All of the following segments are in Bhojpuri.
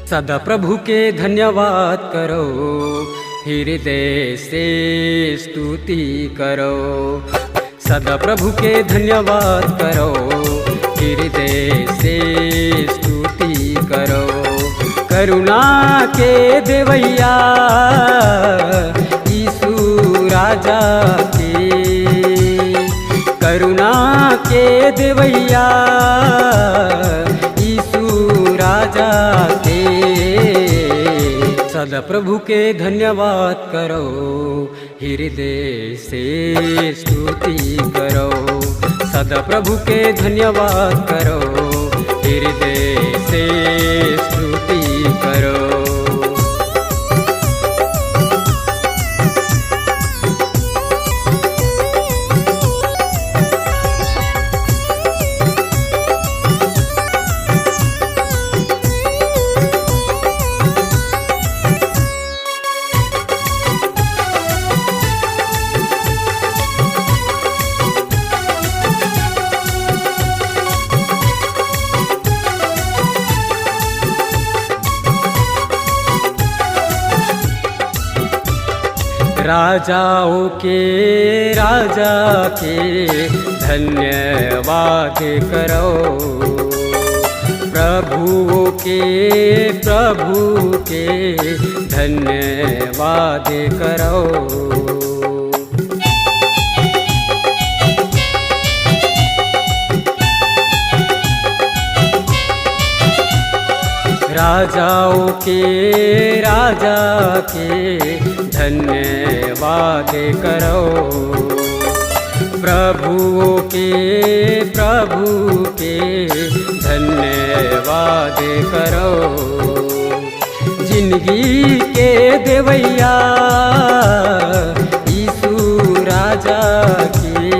सदा प्रभु के धन्यवाद करो, हृदय से स्तुति करो। सदा प्रभु के धन्यवाद करो, हृदय से स्तुति करो। करुणा के देवैया यीशु राजा के, करुणा के देवैया यीशु राजा के। सदा प्रभु के धन्यवाद करो, हृदय से स्तुति करो। सदा प्रभु के धन्यवाद करो, हृदय से स्तुति करो। राजाओं के राजा के धन्यवाद करो, प्रभुओं के प्रभु के धन्यवाद करो। राजाओं के राजा के धन्यवाद करो, प्रभुओं के प्रभु के धन्यवाद करो। जिंदगी के देवैया यीशु राजा के,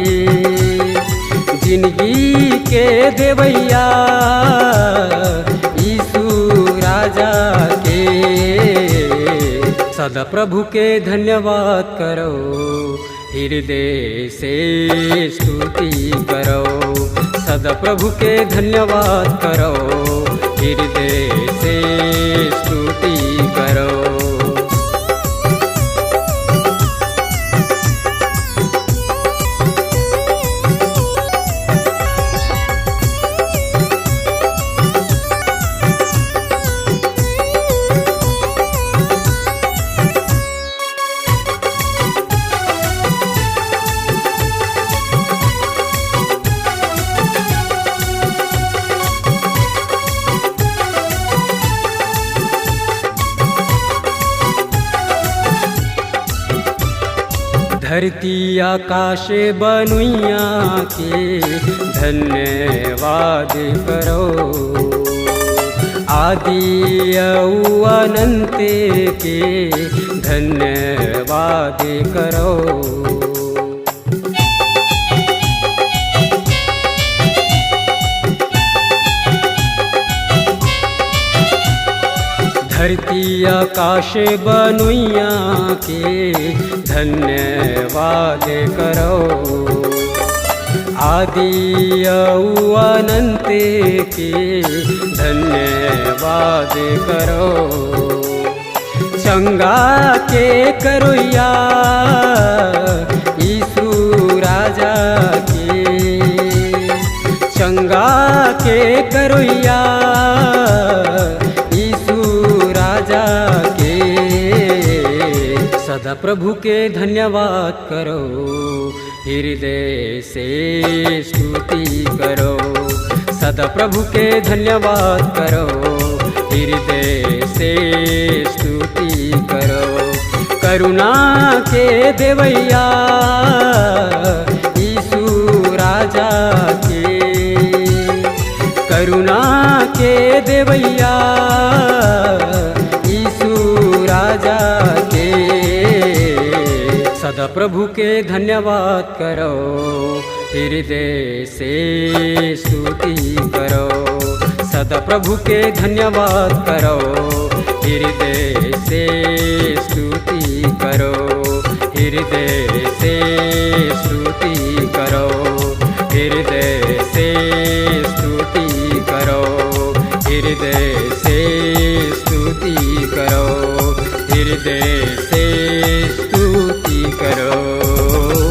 जिंदगी के देवैया राजा के। सदा प्रभु के धन्यवाद करो, हृदय से स्तुति करो। सदा प्रभु के धन्यवाद करो, हृदय से स्तुति करो। धरती आकाश बनुइया के धन्यवाद करो, आदि और अनंत के धन्यवाद करो। धरती आकाश बनुइया के धन्यवाद करो, आदि और अनंत के धन्यवाद करो। चंगा के करोया यीशु राजा के, चंगा के करोया राजा के। सदा प्रभु के धन्यवाद करो, हृदय से स्तुति करो। सदा प्रभु के धन्यवाद करो, हृदय से स्तुति करो। करुणा के देवैया यीशु राजा के, करुणा के देवैया राजा के। सदा प्रभु के धन्यवाद करो, हृदय से स्तुति करो। सदा प्रभु के धन्यवाद करो, हृदय से स्तुति करो। हृदय से स्तुति करो, हृदय से स्तुति करो, हृदय से स्तुति करो, हृदय से स्तुति करो।